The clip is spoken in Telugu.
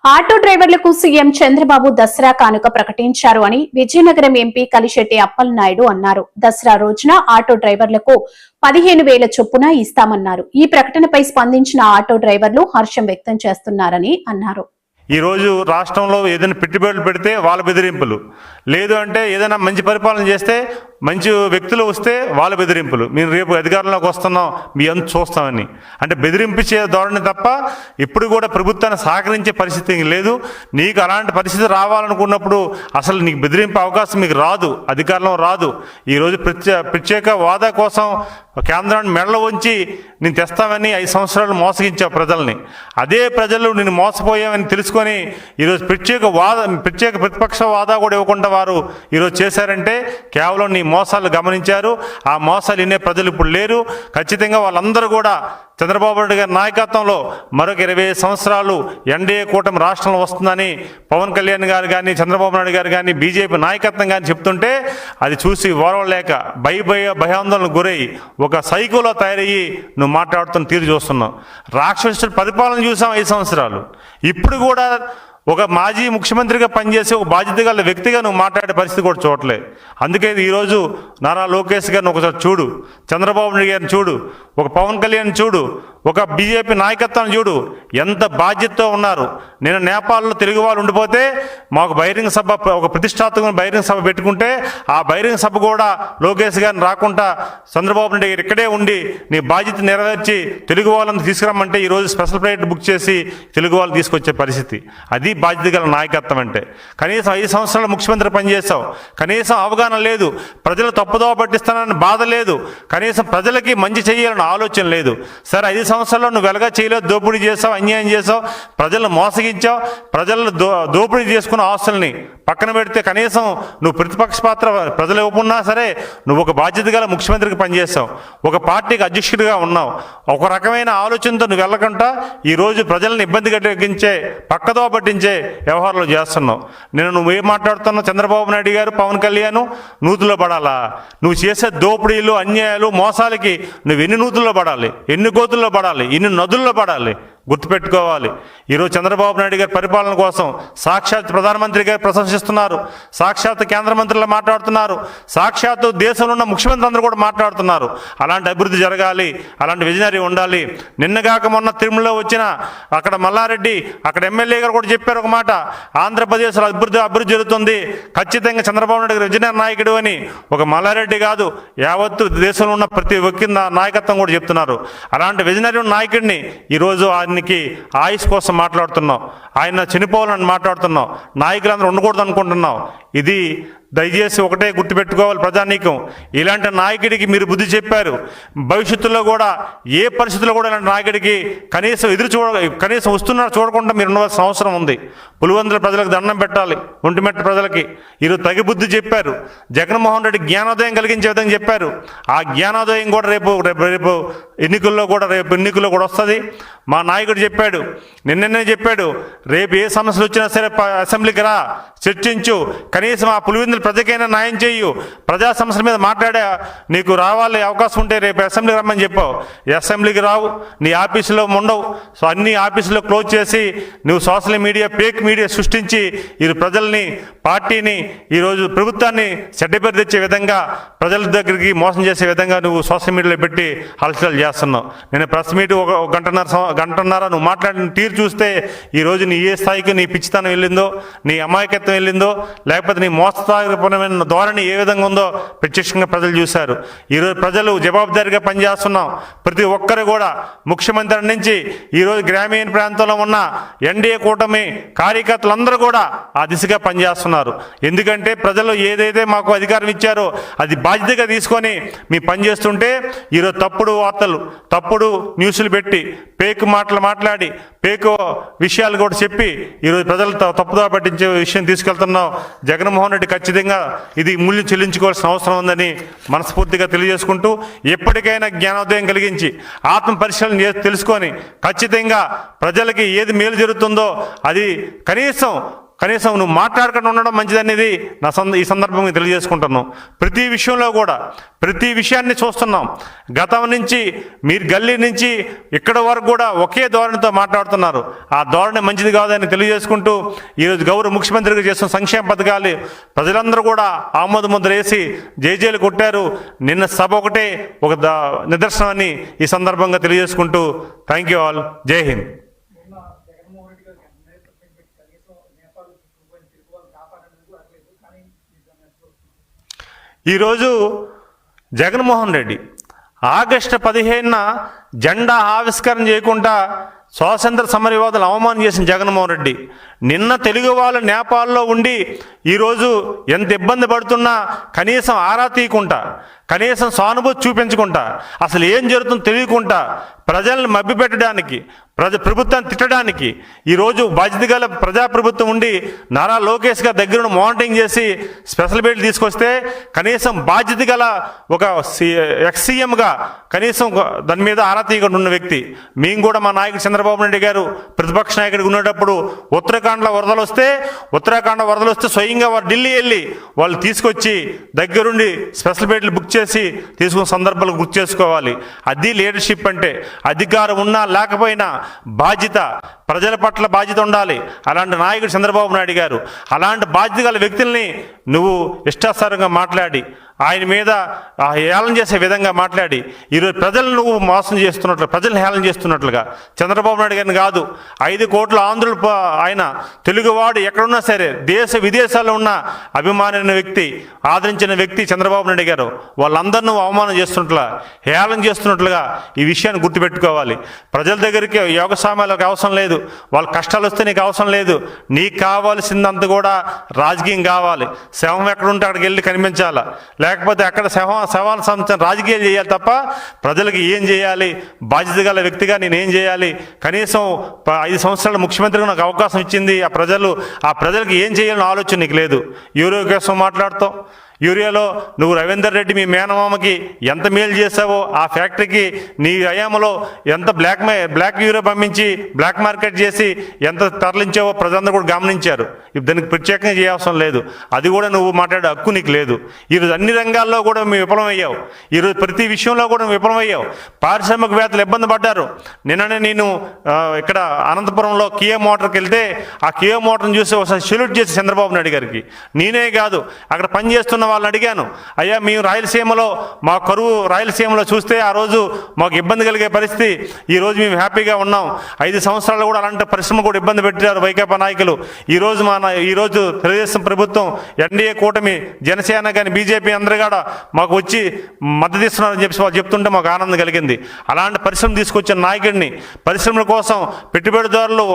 ఆటో డ్రైవర్లకు సీఎం చంద్రబాబు దసరా కానుక ప్రకటించారు అని విజయనగరం ఎంపీ కలిశెట్టి అప్పలనాయుడు అన్నారు. దసరా రోజున ఆటో డ్రైవర్లకు 15,000 చొప్పున ఇస్తామన్నారు. ఈ ప్రకటనపై స్పందించిన ఆటో డ్రైవర్లు హర్షం వ్యక్తం చేస్తున్నారని అన్నారు. ఈరోజు రాష్ట్రంలో ఏదైనా పెట్టుబడులు పెడితే వాళ్ళ బెదిరింపులు, లేదు అంటే ఏదైనా మంచి పరిపాలన చేస్తే మంచి వ్యక్తులు వస్తే వాళ్ళ బెదిరింపులు, మేము రేపు అధికారంలోకి వస్తున్నాం మీ అంత చూస్తామని అంటే బెదిరింపించే ధోరణి తప్ప ఇప్పుడు కూడా ప్రభుత్వాన్ని సహకరించే పరిస్థితి లేదు. నీకు అలాంటి పరిస్థితి రావాలనుకున్నప్పుడు అసలు నీకు బెదిరింపే అవకాశం మీకు రాదు, అధికారంలో రాదు. ఈరోజు ప్రత్యేక హోదా కోసం కేంద్రాన్ని మెడలు ఉంచి నేను తెస్తామని 5 సంవత్సరాలు మోసగించావు ప్రజల్ని. అదే ప్రజలు నేను మోసపోయామని తెలుసుకొని ఈరోజు ప్రత్యేక ప్రతిపక్ష హోదా కూడా ఇవ్వకుండా వారు ఈరోజు చేశారంటే కేవలం నీ మోసాలు గమనించారు. ఆ మోసాలు వినే ప్రజలు ఇప్పుడు లేరు. ఖచ్చితంగా వాళ్ళందరూ కూడా చంద్రబాబు నాయుడు గారి నాయకత్వంలో మరొక 20 సంవత్సరాలు ఎన్డీఏ కూటమి రాష్ట్రంలో వస్తుందని పవన్ కళ్యాణ్ గారు కానీ చంద్రబాబు నాయుడు గారు కానీ బీజేపీ నాయకత్వం కానీ చెప్తుంటే అది చూసి ఓరవలేక భయాందోళనకు గురై ఒక సైకోలో తయారయ్యి నువ్వు మాట్లాడుతున్న తీరు చూస్తున్నావు. రాక్షసుడు పరిపాలన చూసాం 5 సంవత్సరాలు. ఇప్పుడు కూడా ఒక మాజీ ముఖ్యమంత్రిగా పనిచేసే ఒక బాధ్యత గల వ్యక్తిగా నువ్వు మాట్లాడే పరిస్థితి కూడా చూడలే. అందుకే ఈరోజు నారా లోకేష్ గారిని ఒకసారి చూడు, చంద్రబాబు నాయుడు గారిని చూడు, ఒక పవన్ కళ్యాణ్ చూడు, ఒక బీజేపీ నాయకత్వాన్ని చూడు, ఎంత బాధ్యతతో ఉన్నారు. నేను నేపాల్లో తెలుగు వాళ్ళు ఉండిపోతే మాకు బహిరంగ సభ, ఒక ప్రతిష్టాత్మక బహిరంగ సభ పెట్టుకుంటే ఆ బహిరంగ సభ కూడా లోకేష్ గారిని రాకుండా చంద్రబాబు నాయుడు గారు ఇక్కడే ఉండి నీ బాధ్యత నెరవేర్చి తెలుగు వాళ్ళని తీసుకురమ్మంటే ఈరోజు స్పెషల్ ఫ్లైట్ బుక్ చేసి తెలుగు వాళ్ళు తీసుకొచ్చే పరిస్థితి. అది బాధ్యత గల నాయకత్వం అంటే. కనీసం 5 సంవత్సరాలు ముఖ్యమంత్రి పనిచేస్తావు, కనీసం అవగాహన లేదు, ప్రజలు తప్పుదోవ పట్టిస్తానని బాధ లేదు, కనీసం ప్రజలకి మంచి చేయాలని ఆలోచన లేదు. సరే 5 సంవత్సరాల్లో నువ్వు వెలగా చేయలేవు, దోపిడీ చేసావు, అన్యాయం చేసావు, ప్రజలను మోసగించావు, ప్రజలను దోపిడీ చేసుకున్న ఆస్తుల్ని పక్కన పెడితే కనీసం నువ్వు ప్రతిపక్ష పాత్ర ప్రజలు ఇవ్వకున్నా సరే నువ్వు ఒక బాధ్యత గల ముఖ్యమంత్రికి పనిచేస్తావు, ఒక పార్టీకి అధ్యక్షుడిగా ఉన్నావు. ఒక రకమైన ఆలోచనతో నువ్వు వెళ్ళకుండా ఈరోజు ప్రజలను ఇబ్బంది కలిగించే, పక్కదో పట్టించే వ్యవహారాలు చేస్తున్నావు. నువ్వు ఏం మాట్లాడుతున్నావు? చంద్రబాబు నాయుడు గారు, పవన్ కళ్యాణ్ నూతులో పడాలా? నువ్వు చేసే దోపిడీలు, అన్యాయాలు, మోసాలకి నువ్వు ఎన్ని నూతుల్లో పడాలి, ఎన్ని గోతుల్లో పడాలి, ఎన్ని నదుల్లో పడాలి గుర్తుపెట్టుకోవాలి. ఈరోజు చంద్రబాబు నాయుడు గారి పరిపాలన కోసం సాక్షాత్ ప్రధానమంత్రి గారు ప్రశంసిస్తున్నారు, సాక్షాత్ కేంద్ర మంత్రులు మాట్లాడుతున్నారు, సాక్షాత్తు దేశంలో ఉన్న ముఖ్యమంత్రి అందరూ కూడా మాట్లాడుతున్నారు. అలాంటి అభివృద్ధి జరగాలి, అలాంటి విజనరీ ఉండాలి. నిన్నగాక మొన్న తిరుమలలో వచ్చిన అక్కడ మల్లారెడ్డి, అక్కడ ఎమ్మెల్యే గారు కూడా చెప్పారు ఒక మాట, ఆంధ్రప్రదేశ్లో అభివృద్ధి జరుగుతుంది, ఖచ్చితంగా చంద్రబాబు నాయుడు గారు విజనరీ నాయకుడు అని. ఒక మల్లారెడ్డి కాదు, యావత్తు దేశంలో ఉన్న ప్రతి ఒక్క నాయకత్వం కూడా చెప్తున్నారు. అలాంటి విజనరీ నాయకుడిని ఈరోజు ఆయుష్ కోసం మాట్లాడుతున్నాం, ఆయన చనిపోవాలని మాట్లాడుతున్నాం, నాయకులందరూ ఉండకూడదు అనుకుంటున్నాం. ఇది దయచేసి ఒకటే గుర్తుపెట్టుకోవాలి ప్రజానీకం, ఇలాంటి నాయకుడికి మీరు బుద్ధి చెప్పారు. భవిష్యత్తులో కూడా ఏ పరిస్థితుల్లో కూడా ఇలాంటి నాయకుడికి కనీసం వస్తున్నారు చూడకుండా మీరు ఉండవలసిన అవసరం ఉంది. పులివెందుల ప్రజలకు దండం పెట్టాలి, ఒంటిమెట్ట ప్రజలకి ఈరోజు తగి బుద్ధి చెప్పారు. జగన్మోహన్ రెడ్డి జ్ఞానోదయం కలిగించే విధంగా చెప్పారు. ఆ జ్ఞానోదయం కూడా రేపు ఎన్నికల్లో కూడా వస్తుంది. మా నాయకుడు చెప్పాడు, నిన్ననే చెప్పాడు, రేపు ఏ సమస్యలు వచ్చినా సరే అసెంబ్లీకి రా, చర్చించు, కనీసం ఆ పులివెందుల ప్రజకైనా న్యాయం చేయు, ప్రజా సమస్యల మీద మాట్లాడే నీకు రావాలి అవకాశం ఉంటే రేపు అసెంబ్లీకి రమ్మని చెప్పావు. అసెంబ్లీకి రావు, నీ ఆఫీసులో ఉండవు. సో అన్ని ఆఫీసులో క్లోజ్ చేసి నువ్వు సోషల్ మీడియా, ఫేక్ మీడియా సృష్టించి ఈ ప్రజల్ని, పార్టీని, ఈరోజు ప్రభుత్వాన్ని చెడ్డపేరు తెచ్చే విధంగా, ప్రజల దగ్గరికి మోసం చేసే విధంగా నువ్వు సోషల్ మీడియాలో పెట్టి హల్చల్ చేస్తున్నావు. నేను ప్రెస్ మీట్ ఒక గంటన్నర నువ్వు మాట్లాడిన తీరు చూస్తే ఈరోజు నీ ఏ స్థాయికి నీ పిచ్చితనం వెళ్ళిందో, నీ అమాయకత్వం వెళ్ళిందో, లేకపోతే నీ మోసపూరితమైన ధోరణి ఏ విధంగా ఉందో ప్రత్యక్షంగా ప్రజలు చూశారు. ఈరోజు ప్రజలు జవాబుదారీగా పనిచేస్తున్నాం. ప్రతి ఒక్కరు కూడా ముఖ్యమంత్రి నుంచి ఈరోజు గ్రామీణ ప్రాంతంలో ఉన్న ఎన్డీఏ కూటమి కార్యకర్తలందరూ కూడా ఆ దిశగా పనిచేస్తున్నారు. ఎందుకంటే ప్రజలు ఏదైతే మాకు అధికారం ఇచ్చారో అది బాధ్యతగా తీసుకొని మీ పనిచేస్తుంటే ఈరోజు తప్పుడు వార్తలు, తప్పుడు న్యూస్లు పెట్టి, పేకు మాటలు మాట్లాడి, పేకు విషయాలు కూడా చెప్పి ఈరోజు ప్రజలు తప్పుదో పట్టించే విషయం తీసుకెళ్తున్నాం. జగన్మోహన్ రెడ్డి ఖచ్చితంగా ఇది మూల్యం చెల్లించుకోవాల్సిన అవసరం ఉందని మనస్ఫూర్తిగా తెలియజేసుకుంటూ, ఎప్పటికైనా జ్ఞానోదయం కలిగించి ఆత్మ పరిశీలన తెలుసుకొని ఖచ్చితంగా ప్రజలకి ఏది మేలు జరుగుతుందో అది కనీసం కనీసం నువ్వు మాట్లాడకుండా ఉండడం మంచిదనేది ఈ సందర్భంగా తెలియజేసుకుంటున్నాం. ప్రతి విషయంలో కూడా ప్రతి విషయాన్ని చూస్తున్నాం. గతం నుంచి మీరు గల్లీ నుంచి ఇక్కడ వరకు కూడా ఒకే ధోరణితో మాట్లాడుతున్నారు. ఆ ధోరణి మంచిది కాదని తెలియజేసుకుంటూ ఈరోజు గౌరవ ముఖ్యమంత్రిగా చేస్తున్న సంక్షేమ పథకాలు ప్రజలందరూ కూడా ఆమోద ముద్ర వేసి జైజేలు కొట్టారు. నిన్న సభ ఒకటే ఒక నిదర్శనమని ఈ సందర్భంగా తెలియజేసుకుంటూ థ్యాంక్ యూ ఆల్. జై హింద్. ఈరోజు జగన్మోహన్ రెడ్డి ఆగస్టు 15న జెండా ఆవిష్కరణ చేయకుండా స్వాతంత్ర సమరయోధులు అవమానం చేసిన జగన్మోహన్ రెడ్డి నిన్న తెలుగు వాళ్ళు నేపాల్లో ఉండి ఈరోజు ఎంత ఇబ్బంది పడుతున్నా కనీసం ఆరా తీయకుండా, కనీసం సానుభూతి చూపించకుండా, అసలు ఏం జరుగుతుందో తెలియకుండా ప్రజలను మభ్యపెట్టడానికి, ప్రభుత్వాన్ని తిట్టడానికి ఈరోజు బాధ్యత గల ప్రజాప్రభుత్వం ఉండి నారా లోకేష్ గారి దగ్గర మానిటరింగ్ చేసి స్పెషల్ బెయిల్ తీసుకొస్తే కనీసం బాధ్యత గల ఒక ఎక్స్-సీఎంగా కనీసం దాని మీద ఆరా తీయకుండా ఉన్న వ్యక్తి. మేము కూడా మా నాయకుడు చంద్రబాబు నాయుడు గారు ప్రతిపక్ష నాయకుడిగా ఉండేటప్పుడు ఉత్తరాఖండ్లో వరదలు వస్తే స్వయంగా వారు ఢిల్లీ వెళ్ళి వాళ్ళు తీసుకొచ్చి దగ్గరుండి స్పెషల్ బెయిల్ బుక్ చేసి తీసుకున్న సందర్భాలు గుర్తు చేసుకోవాలి. అది లీడర్షిప్ అంటే. అధికారం ఉన్నా లేకపోయినా బాధ్యత, ప్రజల పట్ల బాధ్యత ఉండాలి. అలాంటి నాయకుడు చంద్రబాబు నాయుడు గారు. అలాంటి బాధ్యత గల వ్యక్తుల్ని నువ్వు ఇష్టాసారంగా మాట్లాడి ఆయన మీద హేళన చేసే విధంగా మాట్లాడి ఈరోజు ప్రజలను నువ్వు మోసం చేస్తున్నట్లు, ప్రజలను హేళన చేస్తున్నట్లుగా చంద్రబాబు నాయుడు గారిని కాదు 5 కోట్ల ఆంధ్రులు ఆయన తెలుగువాడు ఎక్కడున్నా సరే దేశ విదేశాల్లో ఉన్న అభిమానమైన వ్యక్తి, ఆదరించిన వ్యక్తి చంద్రబాబు నాయుడు గారు. వాళ్ళందరినీ అవమానం చేస్తున్నట్లుగా, హేళన చేస్తున్నట్లుగా ఈ విషయాన్ని గుర్తుపెట్టుకోవాలి. ప్రజల దగ్గరికి యోగస్వామ్యాలకు అవసరం లేదు. వాళ్ళ కష్టాలు వస్తే నీకు అవసరం లేదు. నీకు కావాల్సిందంత కూడా రాజకీయం కావాలి. శవం ఎక్కడుంటే అక్కడికి వెళ్ళి కనిపించాలా, లేకపోతే అక్కడ సవాల్ సంబంధించిన రాజకీయాలు చేయాలి తప్ప ప్రజలకు ఏం చేయాలి, బాధ్యత గల వ్యక్తిగా నేను ఏం చేయాలి, కనీసం 5 సంవత్సరాల ముఖ్యమంత్రిగా నాకు అవకాశం ఇచ్చింది ఆ ప్రజలకు ఏం చేయాలని ఆలోచన నీకు లేదు. యూరియా కోసం మాట్లాడతాం. యూరియాలో నువ్వు రవీందర్ రెడ్డి మీ మేనమామకి ఎంత మేలు చేసావో, ఆ ఫ్యాక్టరీకి నీ హయాంలో ఎంత బ్లాక్ యూరియా పంపించి బ్లాక్ మార్కెట్ చేసి ఎంత తరలించావో ప్రజలందరూ కూడా గమనించారు. దానికి ప్రత్యేకంగా చేయవసరం లేదు. అది కూడా నువ్వు మాట్లాడే హక్కు నీకు లేదు. ఈరోజు అన్ని రంగాల్లో కూడా మేము విఫలమయ్యావు. ఈరోజు ప్రతి విషయంలో కూడా నువ్వు విఫలమయ్యావు. పారిశ్రామికవేత్తలు ఇబ్బంది పడ్డారు. నిన్ననే నేను ఇక్కడ అనంతపురంలో కియా మోటార్కి వెళ్తే ఆ కియా మోటార్ని చూసి ఒకసారి సెల్యూట్ చేసి చంద్రబాబు నాయుడు గారికి, నేనే కాదు అక్కడ పనిచేస్తున్న వాళ్ళని అడిగాను, అయ్యా మేము రాయలసీమలో మా కరువు రాయలసీమలో చూస్తే ఆ రోజు మాకు ఇబ్బంది కలిగే పరిస్థితి, ఈరోజు మేము హ్యాపీగా ఉన్నాం. 5 సంవత్సరాలు కూడా అలాంటి పరిశ్రమ కూడా ఇబ్బంది పెట్టారు వైకాపా నాయకులు. ఈరోజు తెలుగుదేశం ప్రభుత్వం, ఎన్డీఏ కూటమి, జనసేన కానీ బీజేపీ అందరూ కూడా మాకు వచ్చి మద్దతు ఇస్తున్నారని చెప్పి వాళ్ళు చెప్తుంటే మాకు ఆనందం కలిగింది. అలాంటి పరిశ్రమ తీసుకొచ్చిన నాయకుడిని, పరిశ్రమల కోసం పెట్టుబడిదారులు